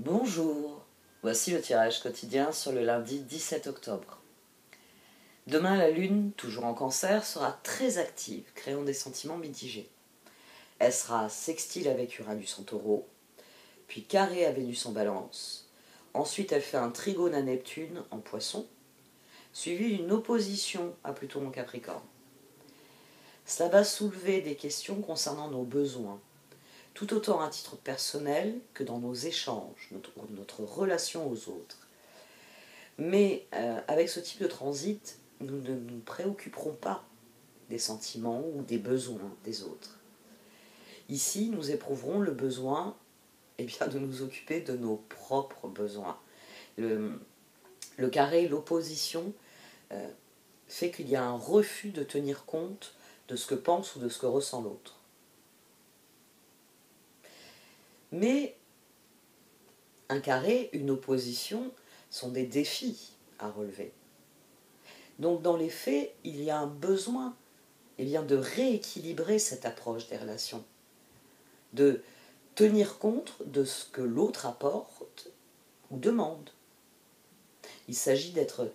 Bonjour, voici le tirage quotidien sur le lundi 17 octobre. Demain, la Lune, toujours en Cancer, sera très active, créant des sentiments mitigés. Elle sera sextile avec Uranus en Taureau, puis carrée à Vénus en Balance. Ensuite, elle fait un trigone à Neptune en Poisson, suivi d'une opposition à Pluton en Capricorne. Cela va soulever des questions concernant nos besoins, tout autant à titre personnel que dans nos échanges, notre relation aux autres. Mais avec ce type de transit, nous ne nous préoccuperons pas des sentiments ou des besoins des autres. Ici, nous éprouverons le besoin de nous occuper de nos propres besoins. Le carré, l'opposition, fait qu'il y a un refus de tenir compte de ce que pense ou de ce que ressent l'autre. Mais un carré, une opposition, sont des défis à relever. Donc dans les faits, il y a un besoin de rééquilibrer cette approche des relations, de tenir compte de ce que l'autre apporte ou demande. Il s'agit d'être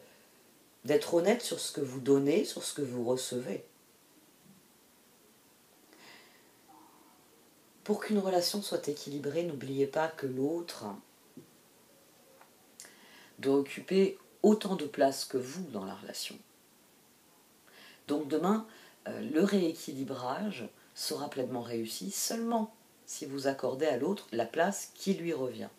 honnête sur ce que vous donnez, sur ce que vous recevez. Pour qu'une relation soit équilibrée, n'oubliez pas que l'autre doit occuper autant de place que vous dans la relation. Donc demain, le rééquilibrage sera pleinement réussi seulement si vous accordez à l'autre la place qui lui revient.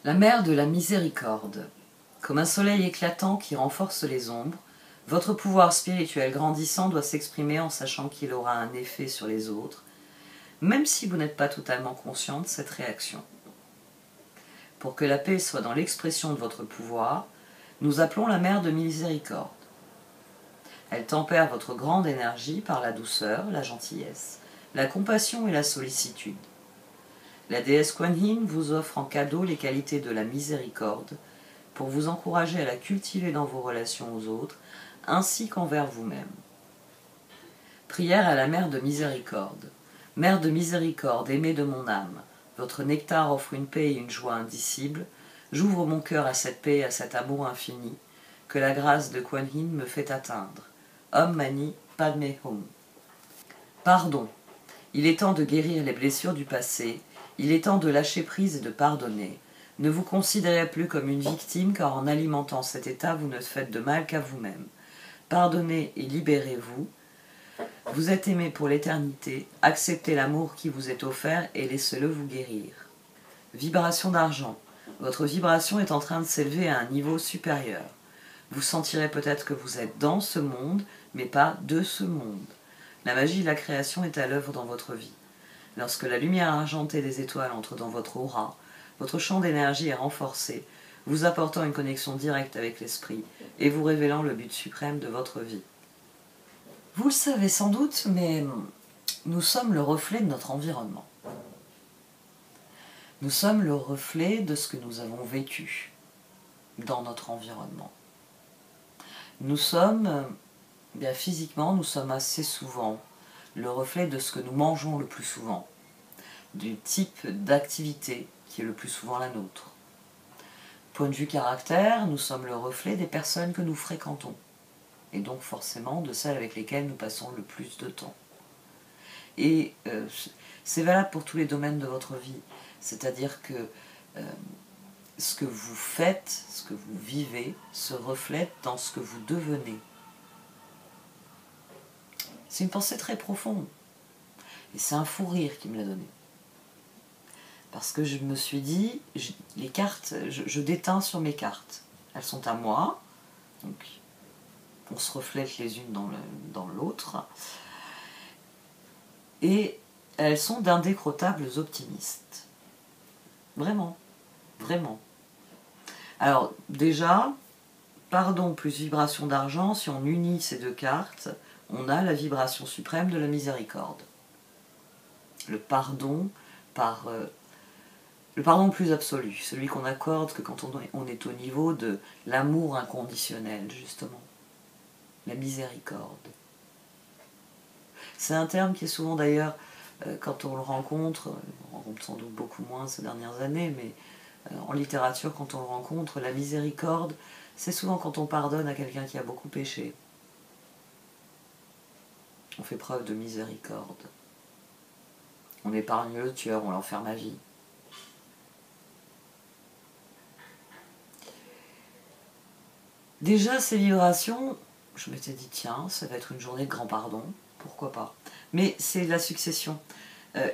La mer de la miséricorde. Comme un soleil éclatant qui renforce les ombres, votre pouvoir spirituel grandissant doit s'exprimer en sachant qu'il aura un effet sur les autres, même si vous n'êtes pas totalement conscient de cette réaction. Pour que la paix soit dans l'expression de votre pouvoir, nous appelons la mer de miséricorde. Elle tempère votre grande énergie par la douceur, la gentillesse, la compassion et la sollicitude. La déesse Kuan Yin vous offre en cadeau les qualités de la miséricorde pour vous encourager à la cultiver dans vos relations aux autres ainsi qu'envers vous-même. Prière à la Mère de miséricorde. Mère de miséricorde, aimée de mon âme, votre nectar offre une paix et une joie indicibles. J'ouvre mon cœur à cette paix et à cet amour infini que la grâce de Kuan Yin me fait atteindre. Om Mani Padme Hum. Pardon. Il est temps de guérir les blessures du passé. Il est temps de lâcher prise et de pardonner. Ne vous considérez plus comme une victime, car en alimentant cet état, vous ne faites de mal qu'à vous-même. Pardonnez et libérez-vous. Vous êtes aimé pour l'éternité. Acceptez l'amour qui vous est offert et laissez-le vous guérir. Vibration d'argent. Votre vibration est en train de s'élever à un niveau supérieur. Vous sentirez peut-être que vous êtes dans ce monde, mais pas de ce monde. La magie de la création est à l'œuvre dans votre vie. Lorsque la lumière argentée des étoiles entre dans votre aura, votre champ d'énergie est renforcé, vous apportant une connexion directe avec l'esprit et vous révélant le but suprême de votre vie. Vous le savez sans doute, mais nous sommes le reflet de notre environnement. Nous sommes le reflet de ce que nous avons vécu dans notre environnement. Nous sommes, bien physiquement, nous sommes assez souvent le reflet de ce que nous mangeons le plus souvent, du type d'activité qui est le plus souvent la nôtre. Point de vue caractère, nous sommes le reflet des personnes que nous fréquentons, et donc forcément de celles avec lesquelles nous passons le plus de temps. Et c'est valable pour tous les domaines de votre vie, c'est-à-dire que ce que vous faites, ce que vous vivez, se reflète dans ce que vous devenez. C'est une pensée très profonde, et c'est un fou rire qui me l'a donné. Parce que je me suis dit, les cartes, je déteins sur mes cartes. Elles sont à moi, donc on se reflète les unes dans l'autre. Et elles sont d'indécrottables optimistes. Vraiment, vraiment. Alors déjà, pardon plus vibration d'argent, si on unit ces deux cartes, on a la vibration suprême de la miséricorde. Le pardon par... le pardon plus absolu, celui qu'on accorde que quand on est au niveau de l'amour inconditionnel, justement. La miséricorde. C'est un terme qui est souvent d'ailleurs, quand on le rencontre sans doute beaucoup moins ces dernières années, mais en littérature, quand on le rencontre, la miséricorde, c'est souvent quand on pardonne à quelqu'un qui a beaucoup péché. On fait preuve de miséricorde. On épargne le tueur, on l'enferme à vie. Déjà, ces vibrations, je m'étais dit, tiens, ça va être une journée de grand pardon, pourquoi pas. Mais c'est la succession.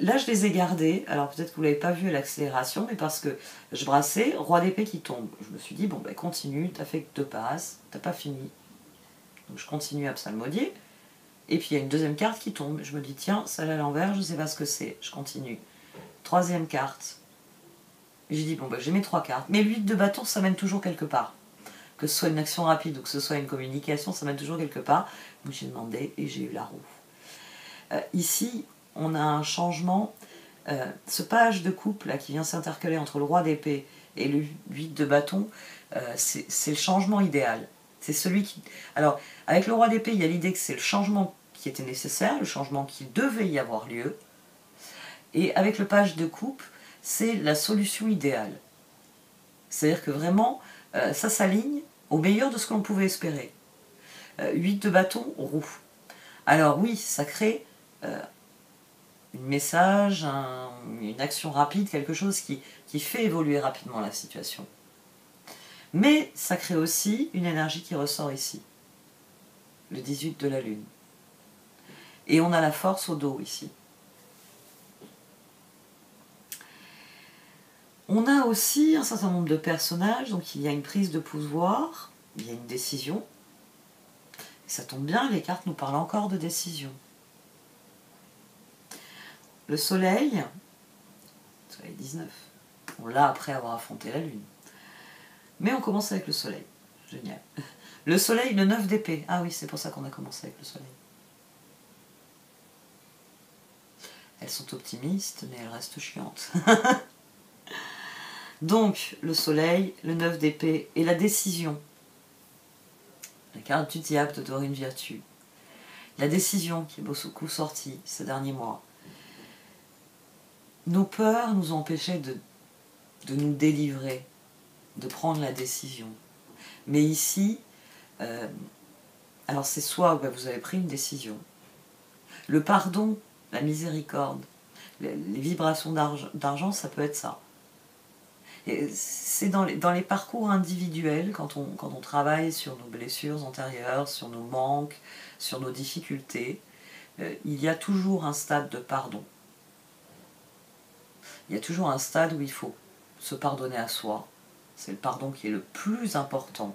Là, je les ai gardées, alors peut-être que vous ne l'avez pas vu à l'accélération, mais parce que je brassais, roi d'épée qui tombe. Je me suis dit, bon, ben continue, t'as fait que 2 passes, t'as pas fini. Donc je continue à psalmodier, et puis il y a une deuxième carte qui tombe. Je me dis, tiens, celle à l'envers, je ne sais pas ce que c'est, je continue. Troisième carte. J'ai dit, bon, ben j'ai mes 3 cartes, mais l'huile de bâton, ça mène toujours quelque part. Que ce soit une action rapide ou que ce soit une communication, ça mène toujours quelque part. Donc j'ai demandé et j'ai eu la roue. Ici, on a un changement. Ce page de coupe là, qui vient s'intercaler entre le roi d'épée et le 8 de bâton, c'est le changement idéal. C'est celui qui... Alors, avec le roi d'épée, il y a l'idée que c'est le changement qui était nécessaire, le changement qui devait y avoir lieu. Et avec le page de coupe, c'est la solution idéale. C'est-à-dire que vraiment, ça s'aligne au meilleur de ce que l'on pouvait espérer. 8 de bâton, roue. Alors oui, ça crée un message, une action rapide, quelque chose qui fait évoluer rapidement la situation. Mais ça crée aussi une énergie qui ressort ici, le 18 de la Lune. Et on a la force au dos ici. On a aussi un certain nombre de personnages, donc il y a une prise de pouvoir, il y a une décision. Et ça tombe bien, les cartes nous parlent encore de décision. Le soleil 19, on l'a après avoir affronté la lune. Mais on commence avec le soleil, génial. Le soleil, le 9 d'épée, ah oui, c'est pour ça qu'on a commencé avec le soleil. Elles sont optimistes, mais elles restent chiantes. Donc, le soleil, le 9 d'épée et la décision. La carte du diable de Dorine Virtue. La décision qui est beaucoup sortie ces derniers mois. Nos peurs nous ont empêchés de nous délivrer, de prendre la décision. Mais ici, alors c'est soit vous avez pris une décision. Le pardon, la miséricorde, les vibrations d'argent, ça peut être ça. C'est dans les parcours individuels, quand on travaille sur nos blessures antérieures, sur nos manques, sur nos difficultés, il y a toujours un stade de pardon. Il y a toujours un stade où il faut se pardonner à soi. C'est le pardon qui est le plus important.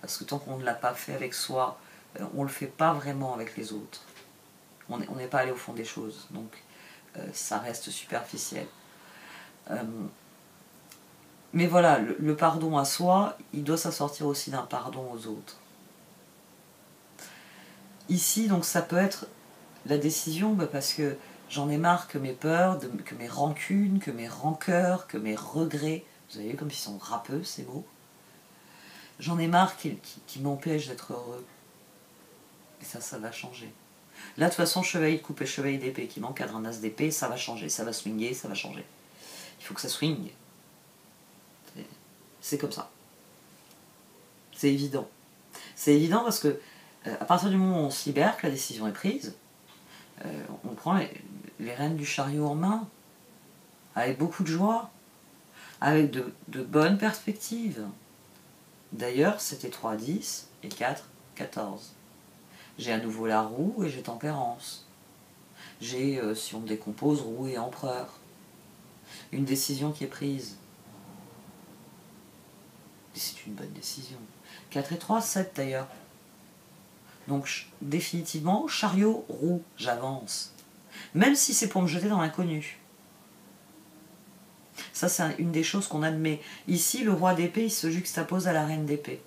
Parce que tant qu'on ne l'a pas fait avec soi, on ne le fait pas vraiment avec les autres. On n'est pas allé au fond des choses. Donc ça reste superficiel. Mais voilà, le pardon à soi, il doit s'assortir aussi d'un pardon aux autres. Ici, donc, ça peut être la décision, parce que j'en ai marre que mes peurs, que mes rancunes, que mes rancœurs, que mes regrets, vous avez vu comme ils sont râpeux ces mots, j'en ai marre qui m'empêche d'être heureux. Et ça va changer. Là, de toute façon, chevalier de coupe et chevalier d'épée qui m'encadre un as d'épée, ça va changer, ça va swinguer, ça va changer. Il faut que ça swing. C'est comme ça. C'est évident. C'est évident parce que à partir du moment où on se libère, que la décision est prise, on prend les rênes du chariot en main, avec beaucoup de joie, avec de bonnes perspectives. D'ailleurs, c'était 3, 10 et 4, 14. J'ai à nouveau la roue et j'ai tempérance. J'ai, si on me décompose, roue et empereur. Une décision qui est prise. Et c'est une bonne décision. 4 et 3, 7 d'ailleurs. Donc définitivement, chariot, roue, j'avance. Même si c'est pour me jeter dans l'inconnu. Ça, c'est une des choses qu'on admet. Ici, le roi d'épée, il se juxtapose à la reine d'épée.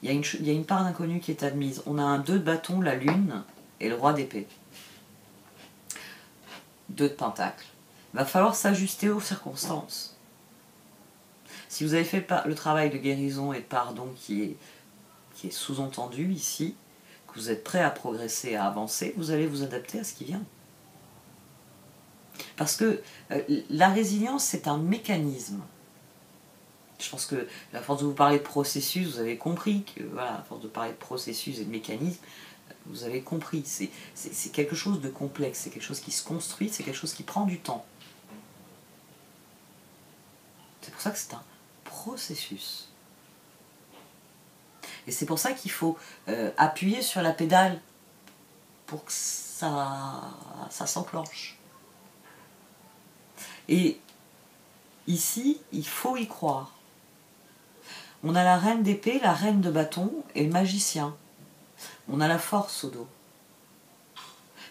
Il y a une part d'inconnu qui est admise. On a un 2 de bâton, la lune, et le roi d'épée. 2 de pentacle. Il va falloir s'ajuster aux circonstances. Si vous avez fait le travail de guérison et de pardon qui est sous-entendu ici, que vous êtes prêt à progresser, à avancer, vous allez vous adapter à ce qui vient. Parce que la résilience, c'est un mécanisme. Je pense que, à force de vous parler de processus, vous avez compris que, voilà, à force de parler de processus et de mécanisme, vous avez compris. C'est quelque chose de complexe, c'est quelque chose qui se construit, c'est quelque chose qui prend du temps. C'est pour ça que c'est un processus. Et c'est pour ça qu'il faut appuyer sur la pédale pour que ça s'enclenche. Et ici, il faut y croire. On a la reine d'épée, la reine de bâton et le magicien. On a la force au dos.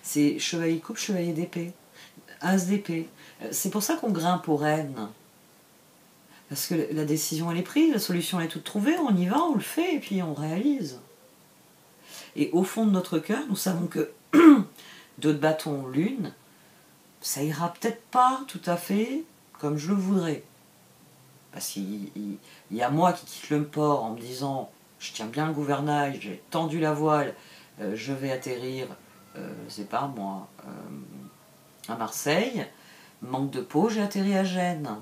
C'est chevalier de coupe, chevalier d'épée, as d'épée. C'est pour ça qu'on grimpe aux reines. Parce que la décision elle est prise, la solution elle est toute trouvée, on y va, on le fait et puis on réalise. Et au fond de notre cœur, nous savons que 2 de bâton, lune, ça ira peut-être pas tout à fait comme je le voudrais. Parce qu'il y a moi qui quitte le port en me disant je tiens bien le gouvernail, j'ai tendu la voile, je vais atterrir, c'est pas moi, à Marseille. Manque de peau, j'ai atterri à Gênes.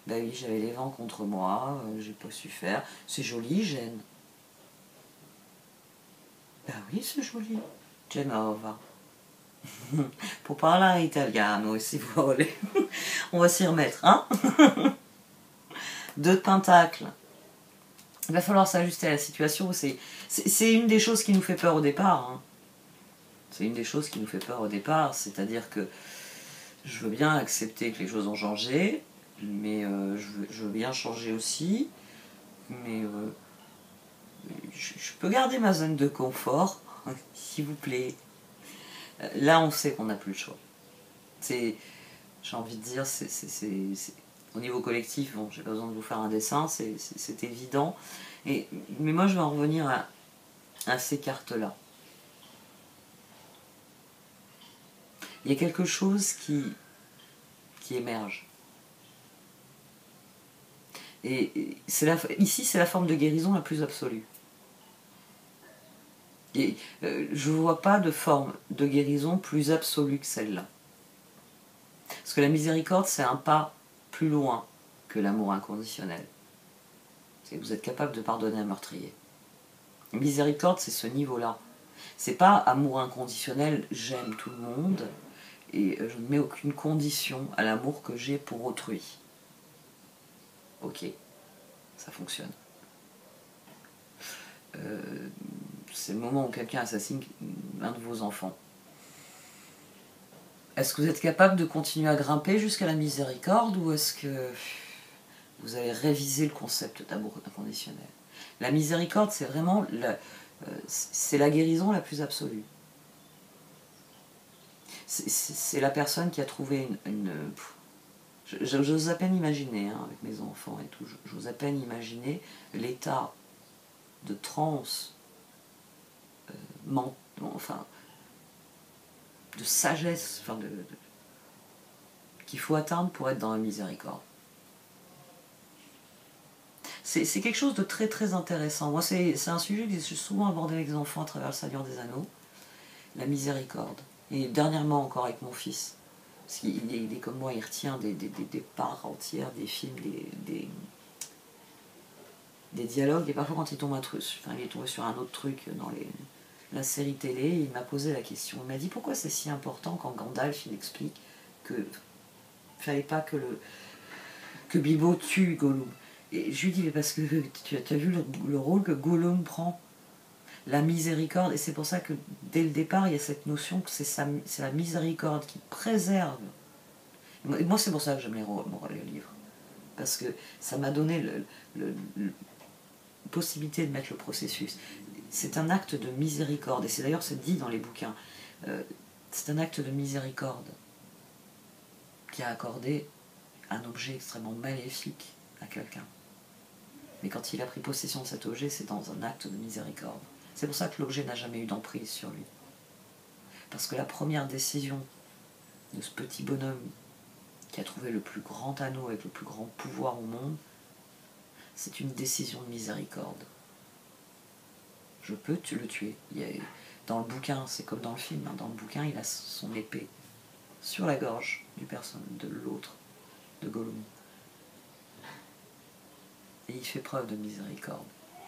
Ben oui, j'avais les vents contre moi, j'ai pas su faire. C'est joli, Gênes. Ben oui, c'est joli. Genova. Pour parler italiano, si vous voulez. On va s'y remettre, hein. 2 de pentacle. Il va falloir s'ajuster à la situation. C'est une des choses qui nous fait peur au départ. Hein. C'est une des choses qui nous fait peur au départ. C'est-à-dire que je veux bien accepter que les choses ont changé, mais je veux bien changer aussi. Mais je peux garder ma zone de confort, s'il vous plaît. Là, on sait qu'on n'a plus le choix. J'ai envie de dire, au niveau collectif, bon, j'ai pas besoin de vous faire un dessin, c'est évident. Mais moi, je vais en revenir à ces cartes-là. Il y a quelque chose qui émerge. Et ici, c'est la forme de guérison la plus absolue. Et je ne vois pas de forme de guérison plus absolue que celle-là. Parce que la miséricorde, c'est un pas plus loin que l'amour inconditionnel. C'est que vous êtes capable de pardonner un meurtrier. La miséricorde, c'est ce niveau-là. C'est pas amour inconditionnel, j'aime tout le monde, et je ne mets aucune condition à l'amour que j'ai pour autrui. Ok, ça fonctionne. C'est le moment où quelqu'un assassine un de vos enfants. Est-ce que vous êtes capable de continuer à grimper jusqu'à la miséricorde ou est-ce que vous avez révisé le concept d'amour inconditionnel? La miséricorde, c'est vraiment c'est la guérison la plus absolue. C'est la personne qui a trouvé j'ose à peine imaginer, hein, avec mes enfants et tout, j'ose à peine imaginer l'état de transe, de sagesse, qu'il faut atteindre pour être dans la miséricorde. c'est quelque chose de très très intéressant. Moi, c'est un sujet que j'ai souvent abordé avec les enfants à travers le Seigneur des Anneaux, la miséricorde. Et dernièrement encore avec mon fils. Parce qu'il est comme moi, il retient des parts entières des films, des dialogues, et parfois quand il tombe il est tombé sur un autre truc dans la série télé, il m'a posé la question. Il m'a dit pourquoi c'est si important quand Gandalf il explique que fallait pas que Bilbo tue Gollum. Et je lui dis mais parce que tu as vu le rôle que Gollum prend, la miséricorde, et c'est pour ça que dès le départ il y a cette notion que c'est la miséricorde qui préserve. Et moi c'est pour ça que j'aime les livres, parce que ça m'a donné la possibilité de mettre le processus. C'est un acte de miséricorde, et c'est d'ailleurs c'est dit dans les bouquins, c'est un acte de miséricorde qui a accordé un objet extrêmement maléfique à quelqu'un. Mais quand il a pris possession de cet objet, c'est dans un acte de miséricorde. C'est pour ça que l'objet n'a jamais eu d'emprise sur lui. Parce que la première décision de ce petit bonhomme qui a trouvé le plus grand anneau avec le plus grand pouvoir au monde, c'est une décision de miséricorde. Je peux le tuer. Dans le bouquin, c'est comme dans le film, dans le bouquin, il a son épée sur la gorge de l'autre, de Gollum. Et il fait preuve de miséricorde.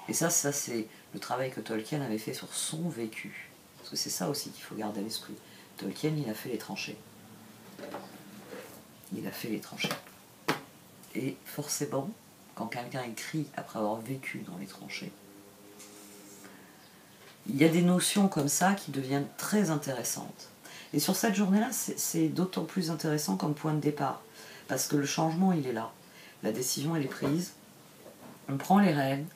Et ça c'est le travail que Tolkien avait fait sur son vécu. Parce que c'est ça aussi qu'il faut garder à l'esprit. Tolkien, il a fait les tranchées. Il a fait les tranchées. Et forcément, quand quelqu'un écrit après avoir vécu dans les tranchées, il y a des notions comme ça qui deviennent très intéressantes. Et sur cette journée-là, c'est d'autant plus intéressant comme point de départ. Parce que le changement, il est là. La décision, elle est prise. On prend les rênes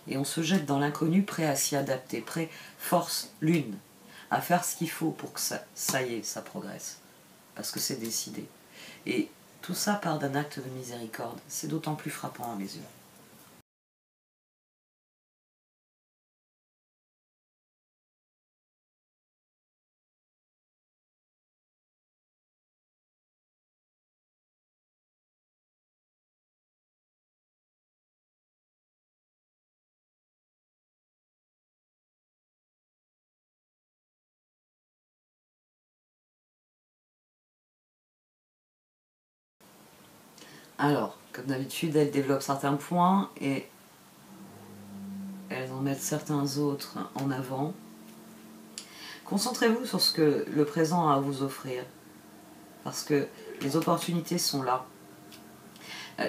et on se jette dans l'inconnu, prêt à s'y adapter, prêt, force l'une, à faire ce qu'il faut pour que ça y est, ça progresse. Parce que c'est décidé. Et tout ça part d'un acte de miséricorde. C'est d'autant plus frappant à mes yeux. Alors, comme d'habitude, elles développent certains points et elles en mettent certains autres en avant. Concentrez-vous sur ce que le présent a à vous offrir, parce que les opportunités sont là.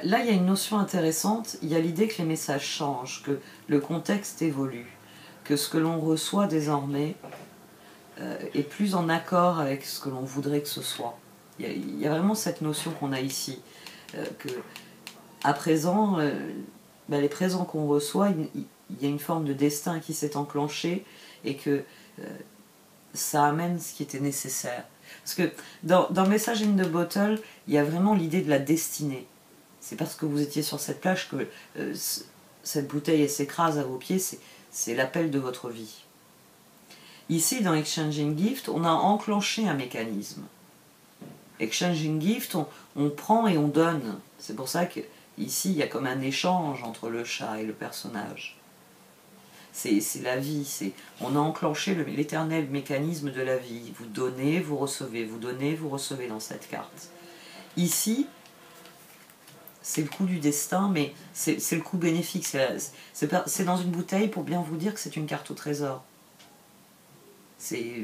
Là, il y a une notion intéressante, il y a l'idée que les messages changent, que le contexte évolue, que ce que l'on reçoit désormais est plus en accord avec ce que l'on voudrait que ce soit. Il y a vraiment cette notion qu'on a ici, que à présent, les présents qu'on reçoit, il y a une forme de destin qui s'est enclenché et que ça amène ce qui était nécessaire. Parce que dans Message in the Bottle, il y a vraiment l'idée de la destinée. C'est parce que vous étiez sur cette plage que cette bouteille s'écrase à vos pieds, c'est l'appel de votre vie. Ici, dans Exchanging Gift, on a enclenché un mécanisme. Exchanging Gift, on prend et on donne. C'est pour ça qu'ici, il y a comme un échange entre le chat et le personnage. C'est la vie, on a enclenché l'éternel mécanisme de la vie. Vous donnez, vous recevez, vous donnez, vous recevez dans cette carte. Ici, c'est le coup du destin, mais c'est le coup bénéfique. C'est dans une bouteille pour bien vous dire que c'est une carte au trésor.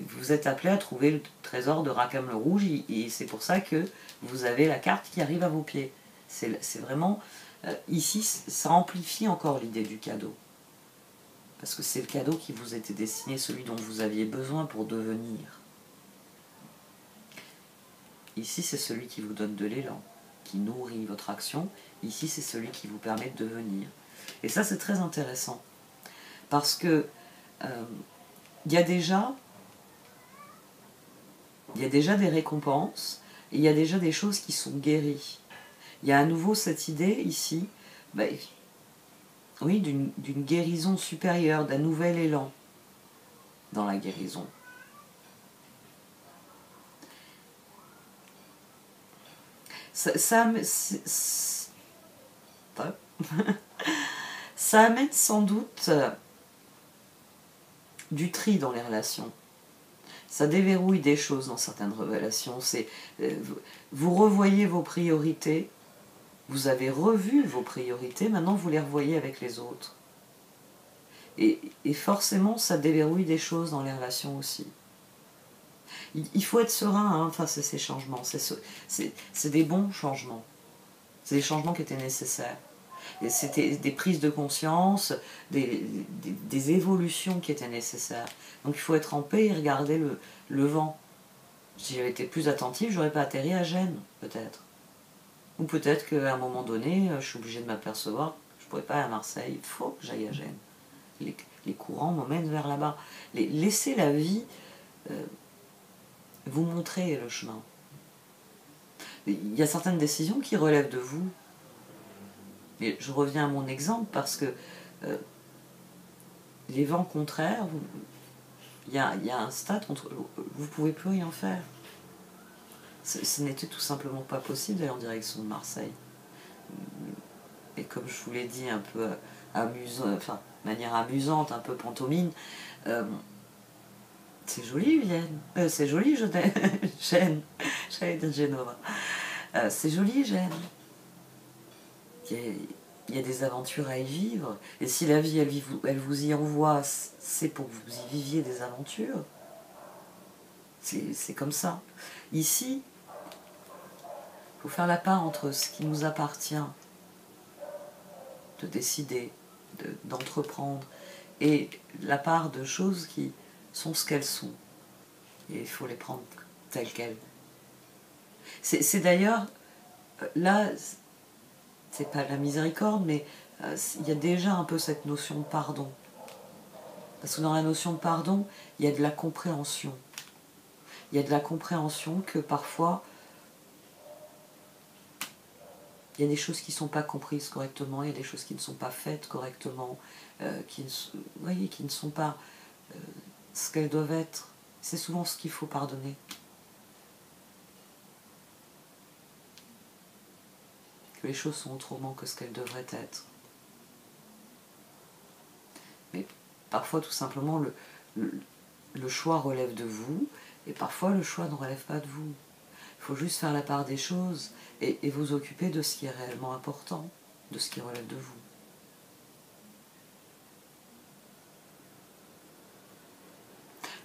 Vous êtes appelé à trouver le trésor de Rackham le Rouge, et c'est pour ça que vous avez la carte qui arrive à vos pieds. C'est vraiment... ici, ça amplifie encore l'idée du cadeau. Parce que c'est le cadeau qui vous était destiné, celui dont vous aviez besoin pour devenir. Ici, c'est celui qui vous donne de l'élan, qui nourrit votre action. Ici, c'est celui qui vous permet de devenir. Et ça, c'est très intéressant. Parce que il y a déjà des récompenses, et il y a déjà des choses qui sont guéries. Il y a à nouveau cette idée ici, oui, d'une guérison supérieure, d'un nouvel élan dans la guérison. Ça amène sans doute du tri dans les relations. Ça déverrouille des choses dans certaines relations. Vous revoyez vos priorités, vous avez revu vos priorités, maintenant vous les revoyez avec les autres. Et forcément, ça déverrouille des choses dans les relations aussi. Il faut être serein face à ces changements. C'est des bons changements. C'est des changements qui étaient nécessaires. C'était des prises de conscience, des évolutions qui étaient nécessaires. Donc il faut être en paix et regarder le vent. Si j'avais été plus attentive, j'aurais pas atterri à Gênes, peut-être. Ou peut-être qu'à un moment donné, je suis obligée de m'apercevoir que je ne pourrais pas aller à Marseille, il faut que j'aille à Gênes. Les courants m'emmènent vers là-bas. Laissez la vie vous montrer le chemin. Il y a certaines décisions qui relèvent de vous. Et je reviens à mon exemple parce que les vents contraires, il y a un stade où vous ne pouvez plus rien faire. Ce n'était tout simplement pas possible d'aller en direction de Marseille. Et comme je vous l'ai dit, un peu amusant, enfin, de manière amusante, un peu pantomime, c'est joli Vienne, c'est joli Gênes, j'allais dire Genova. C'est joli Gênes. Il y a des aventures à y vivre. Et si la vie, elle vous y envoie, c'est pour que vous y viviez des aventures. C'est comme ça. Ici, il faut faire la part entre ce qui nous appartient de décider, d'entreprendre, et la part de choses qui sont ce qu'elles sont. Et il faut les prendre telles quelles. C'est d'ailleurs, là, c'est pas la miséricorde, mais il y a déjà un peu cette notion de pardon. Parce que dans la notion de pardon, il y a de la compréhension. Il y a de la compréhension que parfois, il y a des choses qui ne sont pas comprises correctement, il y a des choses qui ne sont pas faites correctement, qui ne sont pas ce qu'elles doivent être. C'est souvent ce qu'il faut pardonner. Que les choses sont autrement que ce qu'elles devraient être. Mais parfois, tout simplement, le choix relève de vous, et parfois le choix ne relève pas de vous. Il faut juste faire la part des choses et vous occuper de ce qui est réellement important, de ce qui relève de vous.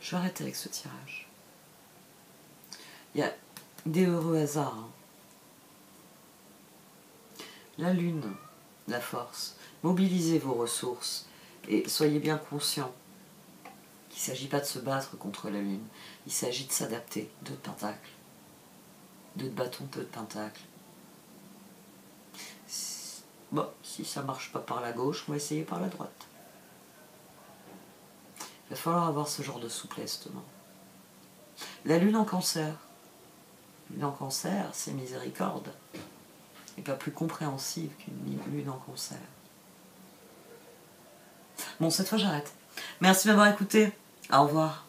Je vais arrêter avec ce tirage. Il y a des heureux hasards. La lune, la force. Mobilisez vos ressources et soyez bien conscients qu'il ne s'agit pas de se battre contre la lune. Il s'agit de s'adapter. 2 de pentacles. 2 de bâton, 2 de pentacles. Bon, si ça ne marche pas par la gauche, on va essayer par la droite. Il va falloir avoir ce genre de souplesse demain. La lune en cancer. Lune en cancer, c'est miséricorde. Et pas plus compréhensive qu'une lune en cancer. Bon, cette fois j'arrête. Merci de m'avoir écouté. Au revoir.